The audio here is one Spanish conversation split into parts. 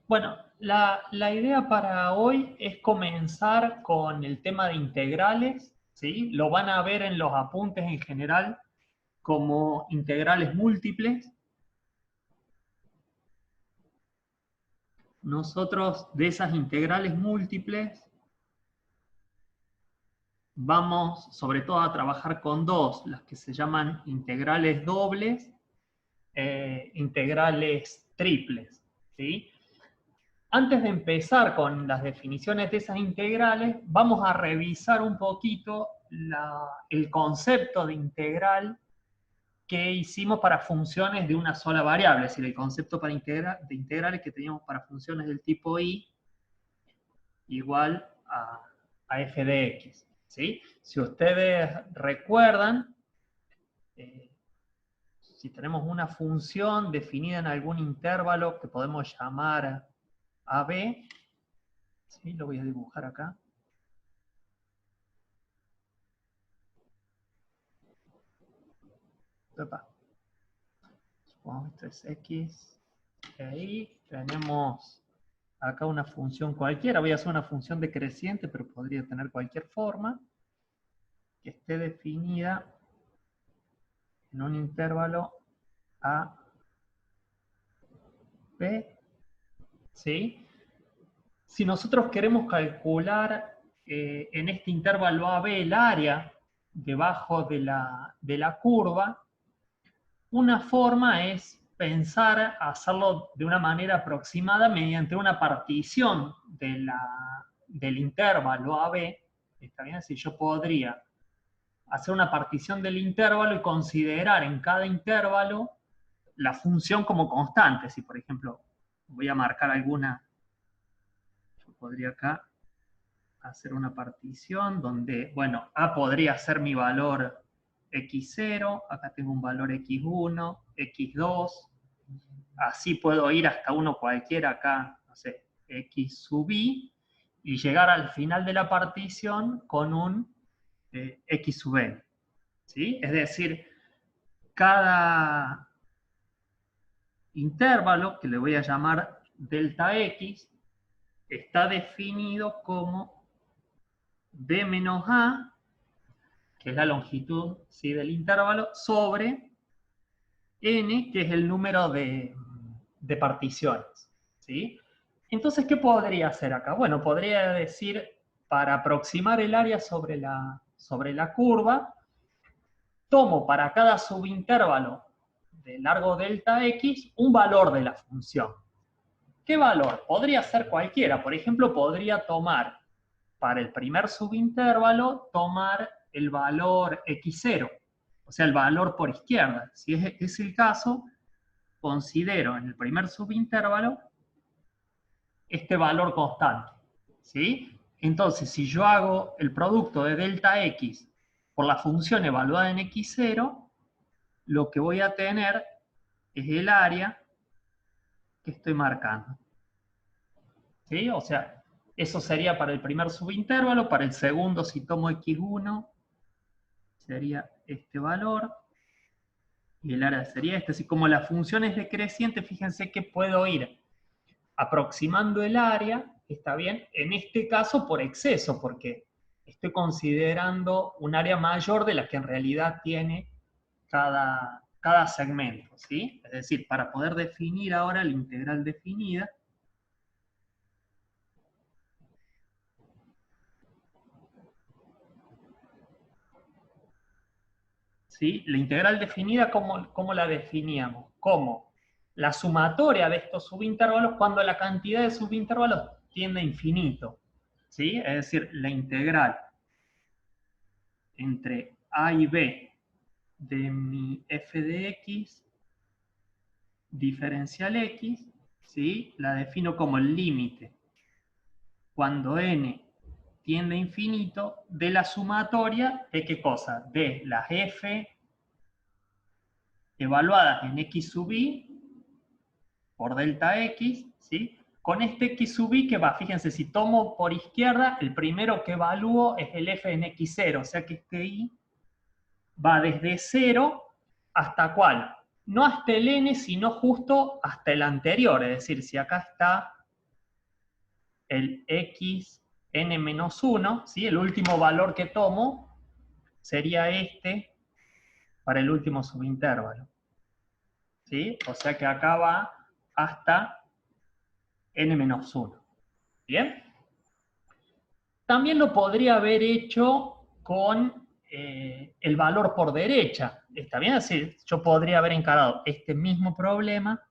Bueno, la idea para hoy es comenzar con el tema de integrales, ¿sí? Lo van a ver en los apuntes en general como integrales múltiples. Nosotros de esas integrales múltiples vamos sobre todo a trabajar con dos, las que se llaman integrales dobles, integrales triples, ¿sí? Antes de empezar con las definiciones de esas integrales, vamos a revisar un poquito el concepto de integral que hicimos para funciones de una sola variable, es decir, el concepto de integrales que teníamos para funciones del tipo i igual a f de x. ¿Sí? Si ustedes recuerdan, eh, si tenemos una función definida en algún intervalo que podemos llamar AB, ¿sí? Lo voy a dibujar acá. Opa. Supongamos esto es x. Y ahí tenemos acá una función cualquiera. Voy a hacer una función decreciente, pero podría tener cualquier forma que esté definida en un intervalo a b. ¿Sí? Si nosotros queremos calcular en este intervalo AB el área debajo de la curva, una forma es pensar hacerlo de una manera aproximada mediante una partición del intervalo AB. ¿Está bien? Si yo podría hacer una partición del intervalo y considerar en cada intervalo la función como constante. Si, por ejemplo, voy a marcar alguna, yo podría acá hacer una partición donde, bueno, A podría ser mi valor x0, acá tengo un valor x1, x2, así puedo ir hasta uno cualquiera acá, no sé, x sub i, y llegar al final de la partición con un x sub n. ¿Sí? Es decir, cada intervalo, que le voy a llamar delta x, está definido como b menos a, que es la longitud, ¿sí?, del intervalo, sobre n, que es el número de particiones. ¿Sí? Entonces, ¿qué podría hacer acá? Bueno, podría decir, para aproximar el área sobre la curva, tomo para cada subintervalo de largo delta x un valor de la función. ¿Qué valor? Podría ser cualquiera. Por ejemplo, podría tomar para el primer subintervalo, tomar el valor x0, o sea, el valor por izquierda. Si es el caso, considero en el primer subintervalo este valor constante. ¿Sí? Entonces, si yo hago el producto de delta x por la función evaluada en x0, lo que voy a tener es el área que estoy marcando. ¿Sí? O sea, eso sería para el primer subintervalo. Para el segundo, si tomo x1, sería este valor. Y el área sería este. Así como la función es decreciente, fíjense que puedo ir aproximando el área, está bien, en este caso por exceso, porque estoy considerando un área mayor de la que en realidad tiene cada segmento, ¿sí? Es decir, para poder definir ahora la integral definida, ¿sí? La integral definida, ¿cómo la definíamos? Como la sumatoria de estos subintervalos cuando la cantidad de subintervalos tiende a infinito, ¿sí? Es decir, la integral entre a y b de mi f de x diferencial x, ¿sí? La defino como el límite cuando n tiende a infinito de la sumatoria de ¿qué cosa? De las f evaluadas en x sub i por delta x, ¿sí? Con este x sub i que va, fíjense, si tomo por izquierda, el primero que evalúo es el f en x0, o sea que este i va desde 0 hasta ¿cuál? No hasta el n, sino justo hasta el anterior, es decir, si acá está el xn-1, ¿sí? El último valor que tomo sería este para el último subintervalo. ¿Sí? O sea que acá va hasta n-1. ¿Bien? También lo podría haber hecho con el valor por derecha. ¿Está bien? Así, yo podría haber encarado este mismo problema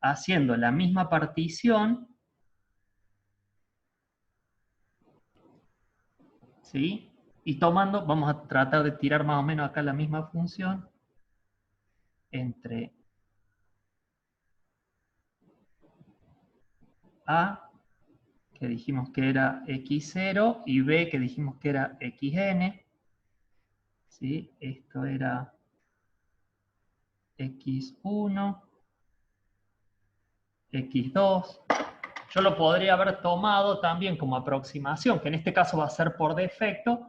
haciendo la misma partición, ¿sí? Y tomando, vamos a tratar de tirar más o menos acá la misma función entre A, que dijimos que era x0, y B, que dijimos que era xn. ¿Sí? Esto era x1, x2. Yo lo podría haber tomado también como aproximación, que en este caso va a ser por defecto,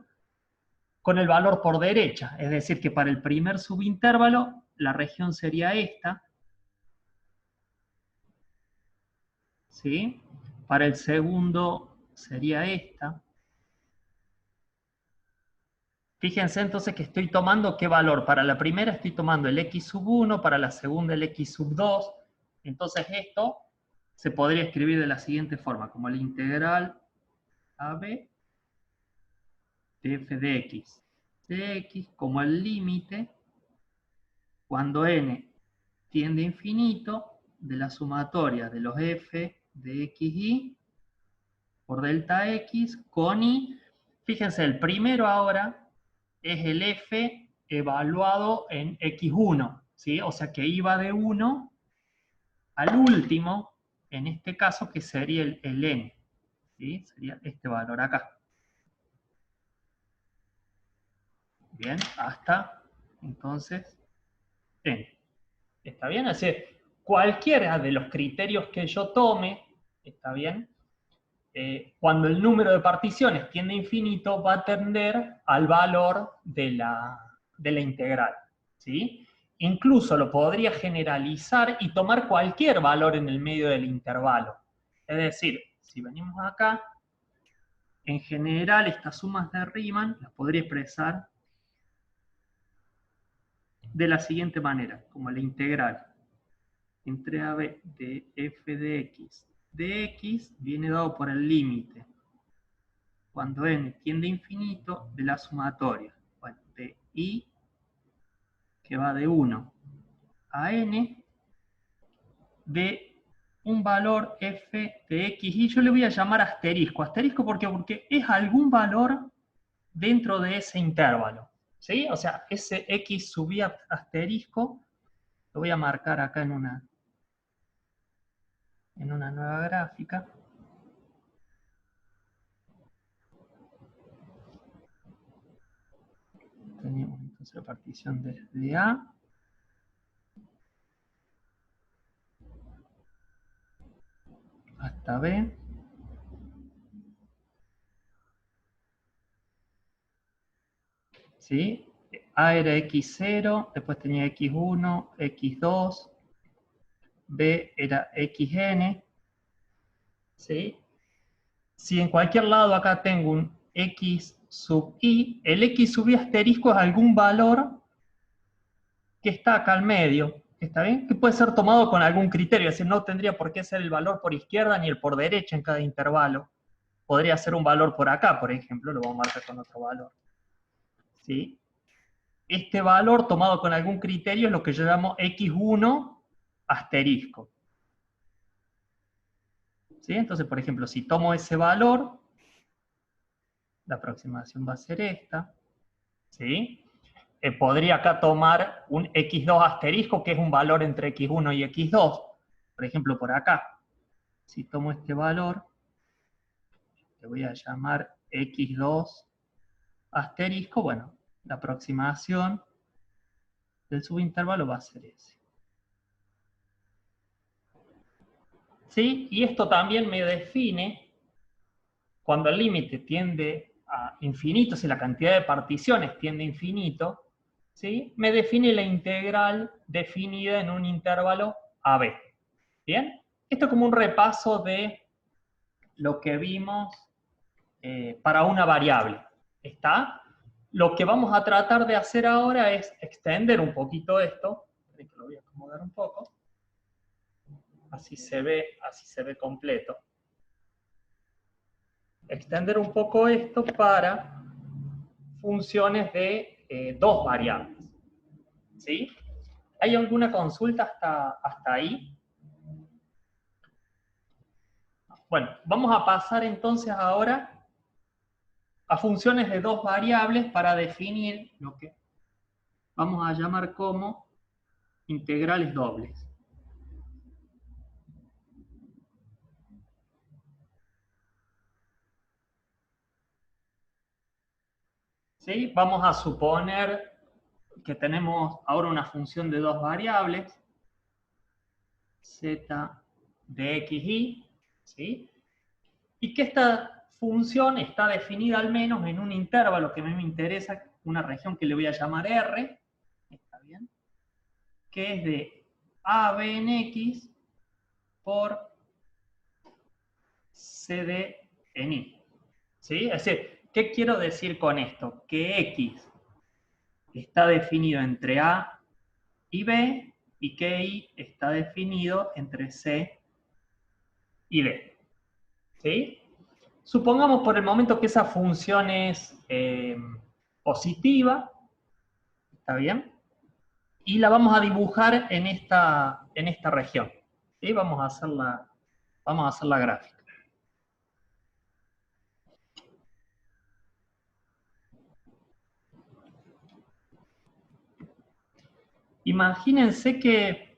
con el valor por derecha. Es decir, que para el primer subintervalo, la región sería esta. ¿Sí? Para el segundo sería esta. Fíjense entonces que estoy tomando qué valor. Para la primera estoy tomando el x sub 1, para la segunda el x sub 2. Entonces esto se podría escribir de la siguiente forma, como la integral AB de f de x como el límite cuando n tiende a infinito de la sumatoria de los f de xy por delta x con y. Fíjense, el primero ahora es el f evaluado en x1, ¿sí? O sea que iba de 1 al último, en este caso que sería el n, ¿sí? Sería este valor acá. Bien, hasta entonces n. ¿Está bien? Así, cualquiera de los criterios que yo tome, ¿está bien? Cuando el número de particiones tiende a infinito, va a tender al valor de la integral. ¿Sí? Incluso lo podría generalizar y tomar cualquier valor en el medio del intervalo. Es decir, si venimos acá, en general estas sumas de Riemann las podría expresar de la siguiente manera, como la integral entre AB de f de x viene dado por el límite cuando n tiende a infinito de la sumatoria, bueno, de i que va de 1 a n de un valor f de x, y yo le voy a llamar asterisco. Asterisco ¿por qué? Porque es algún valor dentro de ese intervalo. ¿Sí? O sea, ese x sub i asterisco lo voy a marcar acá en una nueva gráfica. Tenemos entonces la partición desde A hasta B. ¿Sí? A era x0, después tenía x1, x2, B era xn. ¿Sí? Si en cualquier lado acá tengo un x sub i, el x sub i asterisco es algún valor que está acá al medio. ¿Está bien? Que puede ser tomado con algún criterio, es decir, no tendría por qué ser el valor por izquierda ni el por derecha en cada intervalo. Podría ser un valor por acá, por ejemplo, lo vamos a marcar con otro valor. ¿Sí? Este valor tomado con algún criterio es lo que yo llamo x1 asterisco. ¿Sí? Entonces, por ejemplo, si tomo ese valor, la aproximación va a ser esta. ¿Sí? Podría acá tomar un x2 asterisco, que es un valor entre x1 y x2. Por ejemplo, por acá. Si tomo este valor, le voy a llamar x2 asterisco, bueno, la aproximación del subintervalo va a ser ese. ¿Sí? Y esto también me define, cuando el límite tiende a infinito, si la cantidad de particiones tiende a infinito, ¿sí? Me define la integral definida en un intervalo AB. ¿Bien? Esto es como un repaso de lo que vimos para una variable. ¿Está? Lo que vamos a tratar de hacer ahora es extender un poquito esto. Que lo voy a acomodar un poco. Así se ve completo. Extender un poco esto para funciones de dos variables. ¿Sí? ¿Hay alguna consulta hasta ahí? Bueno, vamos a pasar entonces ahora a funciones de dos variables para definir lo que vamos a llamar como integrales dobles. ¿Sí? Vamos a suponer que tenemos ahora una función de dos variables, z de x, y, ¿sí? Y que esta función está definida al menos en un intervalo que a mí me interesa, una región que le voy a llamar R, ¿está bien? Que es de AB en X por CD en Y. ¿Sí? Es decir, ¿qué quiero decir con esto? Que X está definido entre A y B y que Y está definido entre C y D. ¿Sí? Supongamos por el momento que esa función es positiva, ¿está bien? Y la vamos a dibujar en esta región. ¿Sí? Vamos a hacer la gráfica. Imagínense que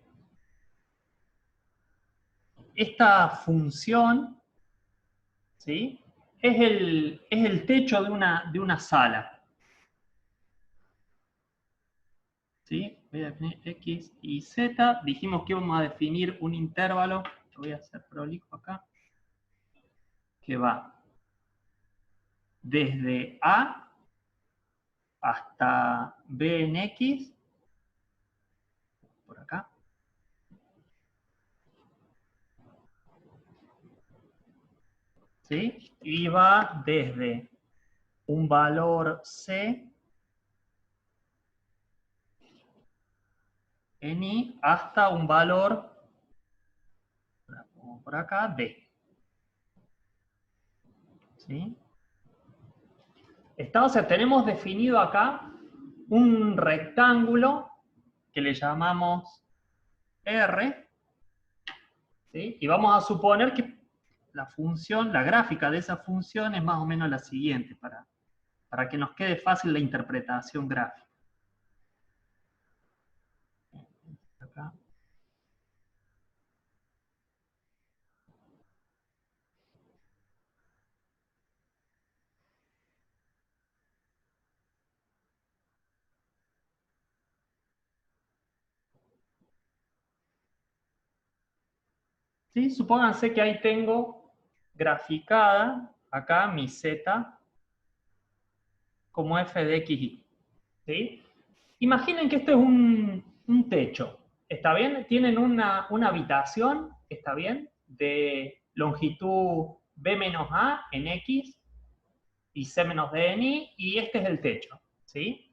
esta función, ¿sí? es el techo de una sala. ¿Sí? Voy a definir X y Z. Dijimos que vamos a definir un intervalo. Lo voy a hacer prolijo acá. Que va desde A hasta B en X. Por acá. ¿Sí? Y va desde un valor C en Y hasta un valor, por acá, D. ¿Sí? O sea, tenemos definido acá un rectángulo que le llamamos R, ¿sí? Y vamos a suponer que la función, la gráfica de esa función es más o menos la siguiente, para que nos quede fácil la interpretación gráfica. Acá. ¿Sí? Supónganse que ahí tengo graficada acá mi Z como f de xy. ¿Sí? Imaginen que esto es un techo. ¿Está bien? Tienen una habitación, ¿está bien? De longitud b menos a en x y c menos d en y, y este es el techo. ¿Sí?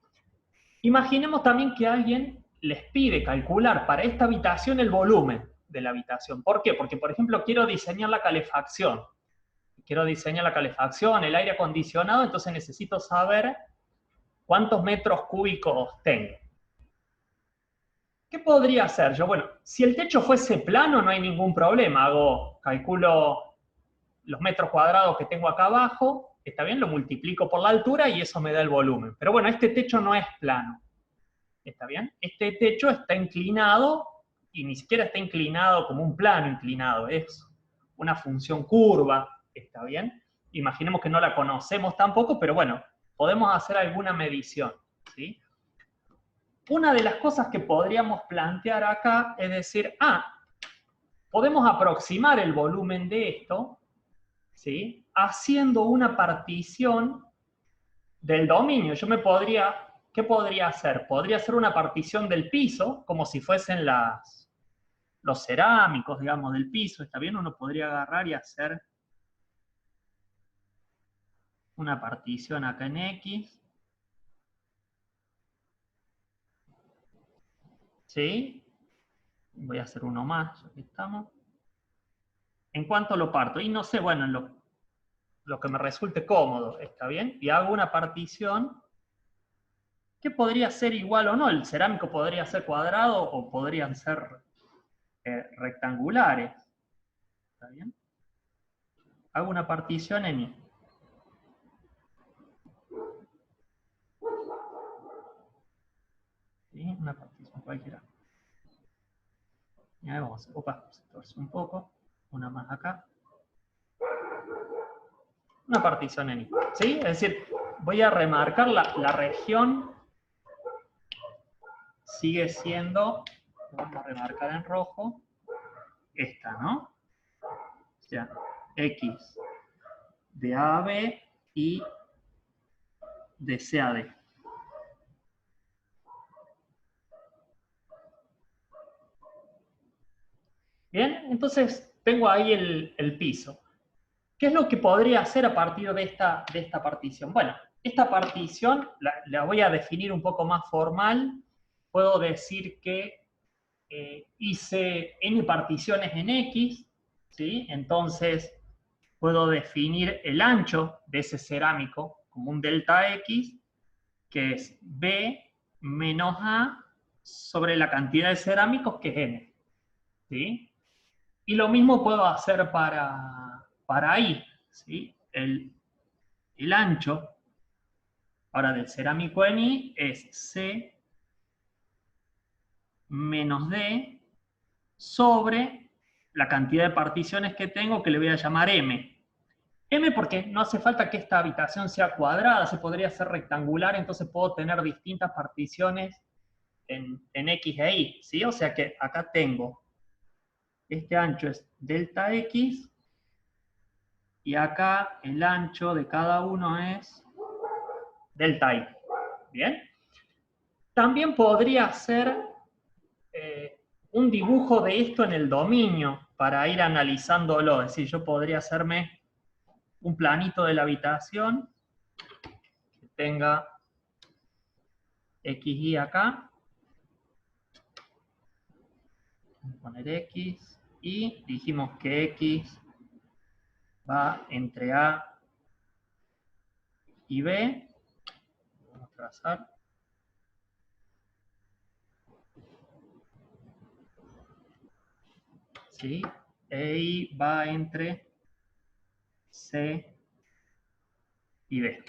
Imaginemos también que alguien les pide calcular para esta habitación el volumen de la habitación. ¿Por qué? Porque, por ejemplo, quiero diseñar la calefacción. Quiero diseñar la calefacción, el aire acondicionado, entonces necesito saber cuántos metros cúbicos tengo. ¿Qué podría hacer yo? Bueno, si el techo fuese plano no hay ningún problema. Calculo los metros cuadrados que tengo acá abajo, está bien, lo multiplico por la altura y eso me da el volumen. Pero bueno, este techo no es plano. ¿Está bien? Este techo está inclinado y ni siquiera está inclinado como un plano inclinado, es una función curva, ¿está bien? Imaginemos que no la conocemos tampoco, pero bueno, podemos hacer alguna medición, ¿sí? Una de las cosas que podríamos plantear acá es decir, podemos aproximar el volumen de esto, ¿sí? Haciendo una partición del dominio. ¿Qué podría hacer? Podría hacer una partición del piso, como si fuesen los cerámicos, digamos, del piso, ¿está bien? Uno podría agarrar y hacer una partición acá en X. ¿Sí? Voy a hacer uno más, aquí estamos. ¿En cuánto lo parto? Y no sé, bueno, lo que me resulte cómodo, ¿está bien? Y hago una partición que podría ser igual o no. El cerámico podría ser cuadrado o podrían ser rectangulares. ¿Está bien? Hago una partición en Y. ¿Sí? Una partición cualquiera. Y ahí vamos, opa, se torce un poco. Una más acá. Una partición en Y. ¿Sí? Es decir, voy a remarcar la región. Sigue siendo, vamos a remarcar en rojo, esta, ¿no? O sea, X de A a B y de C a D. Bien, entonces tengo ahí el piso. ¿Qué es lo que podría hacer a partir de esta partición? Bueno, esta partición la voy a definir un poco más formal. Puedo decir que hice n particiones en X, ¿sí? Entonces puedo definir el ancho de ese cerámico como un delta X, que es B menos A sobre la cantidad de cerámicos, que es N. ¿Sí? Y lo mismo puedo hacer para I. ¿Sí? El ancho ahora del cerámico en I es C menos D sobre la cantidad de particiones que tengo, que le voy a llamar M. M porque no hace falta que esta habitación sea cuadrada, se podría ser rectangular, entonces puedo tener distintas particiones en X e Y, ¿sí? O sea que acá tengo, este ancho es delta X, y acá el ancho de cada uno es delta Y. ¿Bien? También podría hacer un dibujo de esto en el dominio para ir analizándolo. Es decir, yo podría hacerme un planito de la habitación que tenga XY acá. Voy a poner X y dijimos que X va entre A y B. Vamos a trazar. ¿Sí? E Y va entre C y B.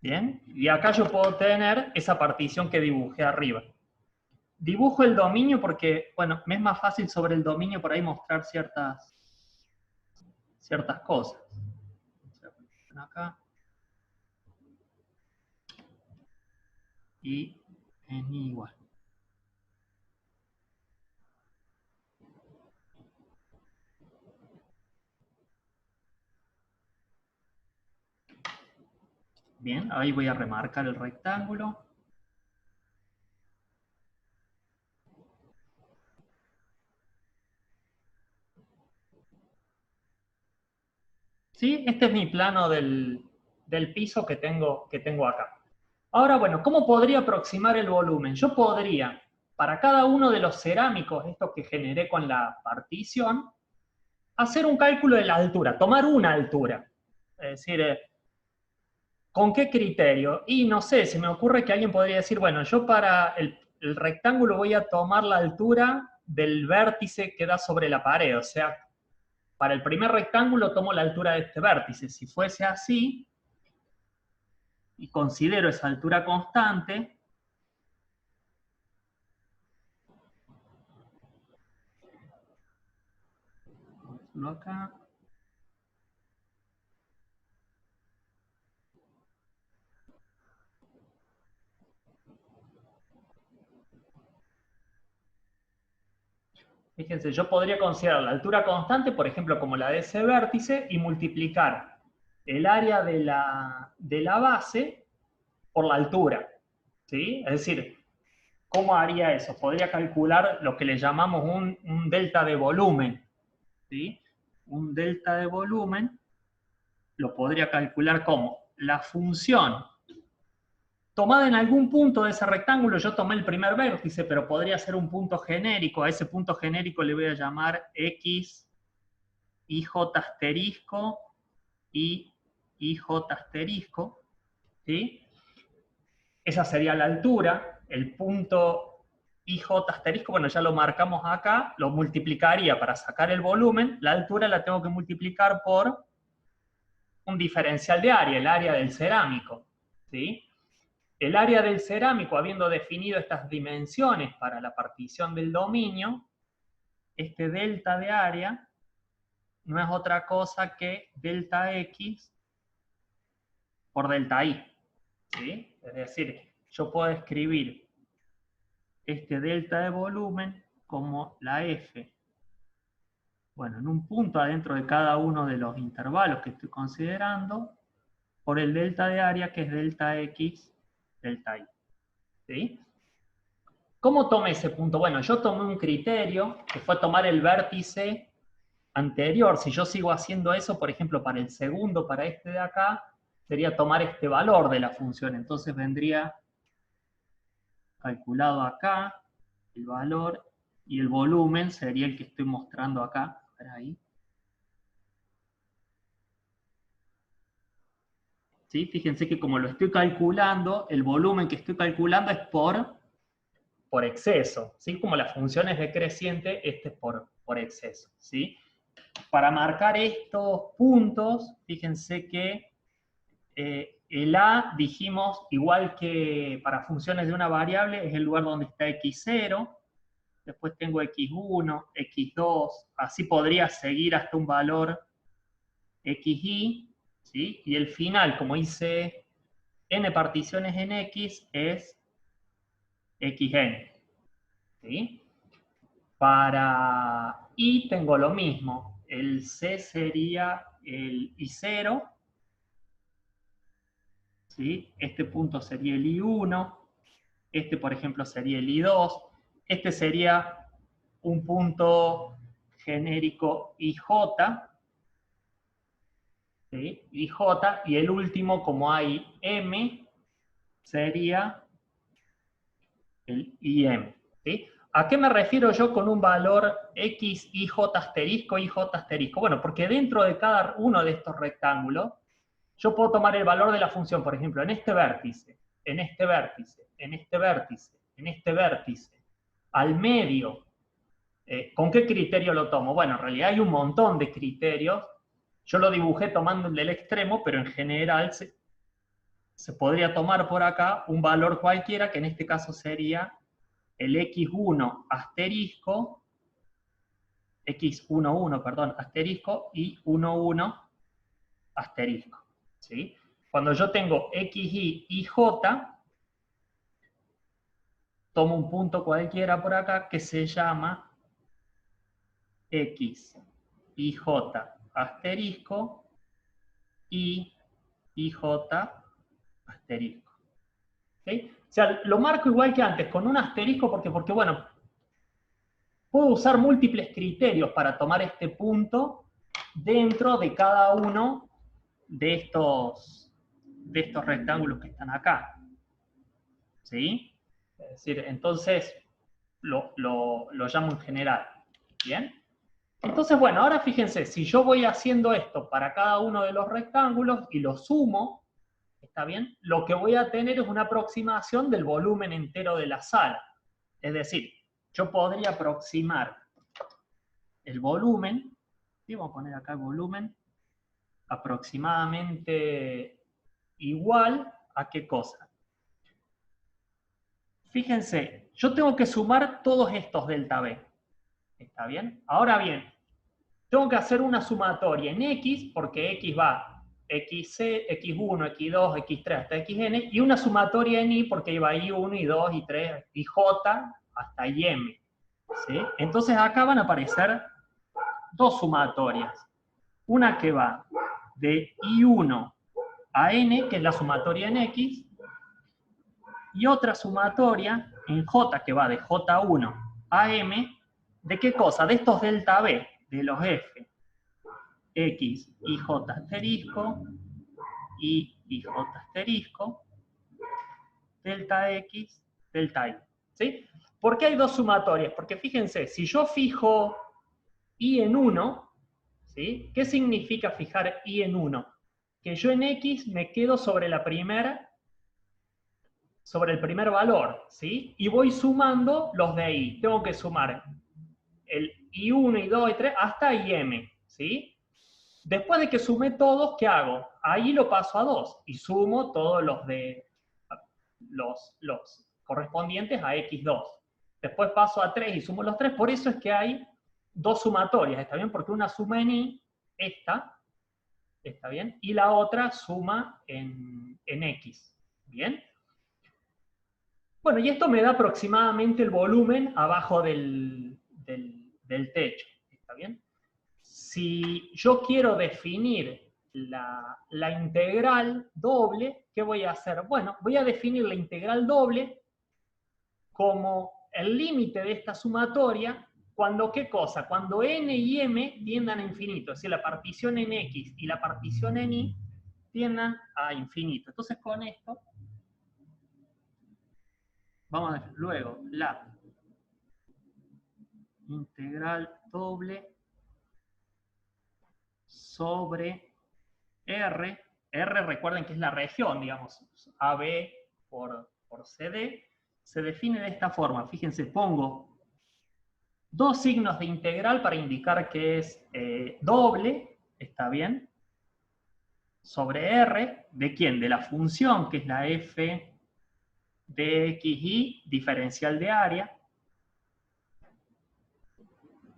Bien, y acá yo puedo tener esa partición que dibujé arriba. Dibujo el dominio porque, bueno, me es más fácil sobre el dominio por ahí mostrar ciertas cosas. Acá. Y en igual. Bien, ahí voy a remarcar el rectángulo. ¿Sí? Este es mi plano del piso que tengo acá. Ahora, bueno, ¿cómo podría aproximar el volumen? Yo podría, para cada uno de los cerámicos, estos que generé con la partición, hacer un cálculo de la altura, tomar una altura. Es decir, ¿con qué criterio? Y no sé, se me ocurre que alguien podría decir, bueno, yo para el rectángulo voy a tomar la altura del vértice que da sobre la pared. O sea, para el primer rectángulo tomo la altura de este vértice. Si fuese así, y considero esa altura constante, acá. Fíjense, yo podría considerar la altura constante, por ejemplo, como la de ese vértice, y multiplicar el área de la base por la altura. ¿Sí? Es decir, ¿cómo haría eso? Podría calcular lo que le llamamos un delta de volumen, ¿sí? Un delta de volumen lo podría calcular como la función tomada en algún punto de ese rectángulo. Yo tomé el primer vértice, pero podría ser un punto genérico. A ese punto genérico le voy a llamar X, IJ asterisco y IJ asterisco, ¿sí? Esa sería la altura. El punto IJ asterisco, bueno, ya lo marcamos acá, lo multiplicaría para sacar el volumen. La altura la tengo que multiplicar por un diferencial de área, el área del cerámico, ¿sí? El área del cerámico, habiendo definido estas dimensiones para la partición del dominio, este delta de área no es otra cosa que delta X por delta Y, ¿sí? Es decir, yo puedo escribir este delta de volumen como la F, bueno, en un punto adentro de cada uno de los intervalos que estoy considerando, por el delta de área, que es delta X, delta Y, ¿sí? ¿Cómo tomé ese punto? Bueno, yo tomé un criterio, que fue tomar el vértice anterior. Si yo sigo haciendo eso, por ejemplo, para el segundo, para este de acá, sería tomar este valor de la función. Entonces vendría calculado acá, el valor, y el volumen sería el que estoy mostrando acá. Ahí. ¿Sí? Fíjense que como lo estoy calculando, el volumen que estoy calculando es por exceso, ¿sí? Como la función es decreciente, este es por exceso, ¿sí? Para marcar estos puntos, fíjense que el A, dijimos, igual que para funciones de una variable, es el lugar donde está x0, después tengo x1, x2, así podría seguir hasta un valor xy, ¿sí? Y el final, como hice n particiones en x, es xn, ¿sí? Para y tengo lo mismo, el c sería el i0, ¿sí? Este punto sería el i1, este por ejemplo sería el i2, este sería un punto genérico ij, ¿sí? IJ, y el último, como hay M, sería el IM, ¿sí? ¿A qué me refiero yo con un valor X, IJ asterisco, IJ asterisco? Bueno, porque dentro de cada uno de estos rectángulos, yo puedo tomar el valor de la función, por ejemplo, en este vértice, en este vértice, en este vértice, en este vértice, al medio. ¿Con qué criterio lo tomo? Bueno, en realidad hay un montón de criterios. Yo lo dibujé tomando el del extremo, pero en general se podría tomar por acá un valor cualquiera, que en este caso sería el x1 asterisco, x11, perdón, asterisco, y 11 asterisco, ¿sí? Cuando yo tengo xy y j, tomo un punto cualquiera por acá que se llama x y j asterisco y j asterisco. ¿Sí? O sea, lo marco igual que antes, con un asterisco, porque bueno, puedo usar múltiples criterios para tomar este punto dentro de cada uno de estos rectángulos que están acá. ¿Sí? Es decir, entonces lo llamo en general. ¿Bien? Entonces, bueno, ahora fíjense, si yo voy haciendo esto para cada uno de los rectángulos y lo sumo, ¿está bien? Lo que voy a tener es una aproximación del volumen entero de la sala. Es decir, yo podría aproximar el volumen, ¿sí? Vamos a poner acá el volumen, aproximadamente igual a qué cosa. Fíjense, yo tengo que sumar todos estos delta B. ¿Está bien? Ahora bien, tengo que hacer una sumatoria en X, porque X va XC, X1, X2, X3 hasta XN, y una sumatoria en Y, porque va I1, I2, I3, IJ hasta IM. ¿Sí? Entonces acá van a aparecer dos sumatorias. Una que va de I1 a N, que es la sumatoria en X, y otra sumatoria en J que va de J1 a M, ¿de qué cosa? De estos delta B, de los F, X y J asterisco, y J asterisco, delta X, delta Y. ¿Sí? ¿Por qué hay dos sumatorias? Porque fíjense, si yo fijo Y en 1, ¿sí? ¿Qué significa fijar Y en 1? Que yo en X me quedo sobre el primer valor, ¿sí? Y voy sumando los de Y. Tengo que sumar el I1, I2, I3 hasta IM, ¿sí? Después de que sumé todos, ¿qué hago? Ahí lo paso a 2 y sumo todos los correspondientes a X2. Después paso a 3 y sumo los 3. Por eso es que hay dos sumatorias, ¿está bien? Porque una suma en Y, esta, ¿está bien? Y la otra suma en X, ¿bien? Bueno, y esto me da aproximadamente el volumen abajo del techo, ¿está bien? Si yo quiero definir la integral doble, ¿qué voy a hacer? Bueno, voy a definir la integral doble como el límite de esta sumatoria cuando, ¿qué cosa? Cuando n y m tiendan a infinito, es decir, la partición en x y la partición en y tiendan a infinito. Entonces con esto, vamos a ver luego la integral doble sobre R. R, recuerden que es la región, digamos, AB por CD, se define de esta forma. Fíjense, pongo dos signos de integral para indicar que es doble, ¿está bien? Sobre R, ¿de quién? De la función, que es la f de xy, diferencial de área.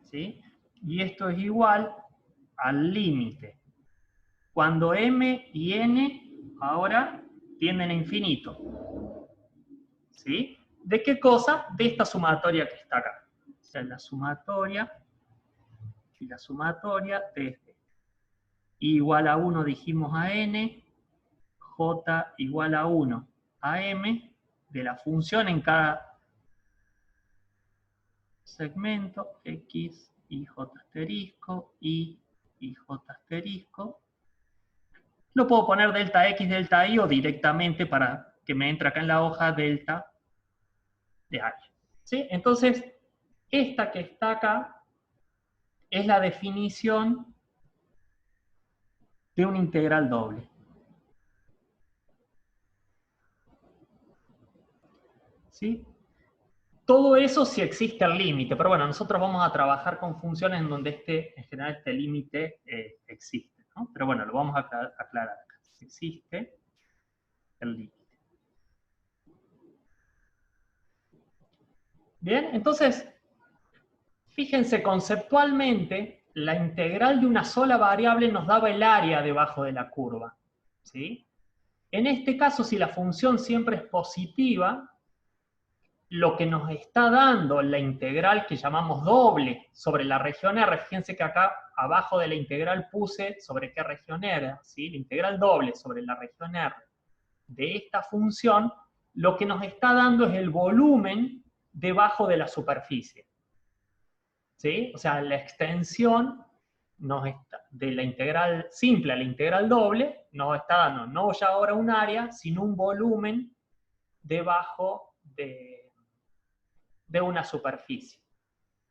¿Sí? Y esto es igual al límite. Cuando m y n ahora tienden a infinito. ¿Sí? ¿De qué cosa? De esta sumatoria que está acá. O sea, la sumatoria desde I igual a 1 dijimos a n, j igual a 1 a m, de la función en cada segmento, x y j asterisco, y j asterisco. Lo puedo poner delta x, delta y, o directamente para que me entre acá en la hoja delta de área. ¿Sí? Entonces, esta que está acá es la definición de una integral doble. ¿Sí? Todo eso si existe el límite, pero bueno, nosotros vamos a trabajar con funciones en donde en general este límite existe, ¿no? Pero bueno, lo vamos a aclarar acá. Si existe el límite. Bien, entonces, fíjense, conceptualmente, la integral de una sola variable nos daba el área debajo de la curva, ¿sí? En este caso, si la función siempre es positiva, lo que nos está dando la integral que llamamos doble sobre la región R, fíjense que acá abajo de la integral puse sobre qué región era, ¿sí? La integral doble sobre la región R de esta función, lo que nos está dando es el volumen debajo de la superficie. ¿Sí? O sea, la extensión de la integral simple a la integral doble nos está dando no ya ahora un área, sino un volumen debajo de una superficie.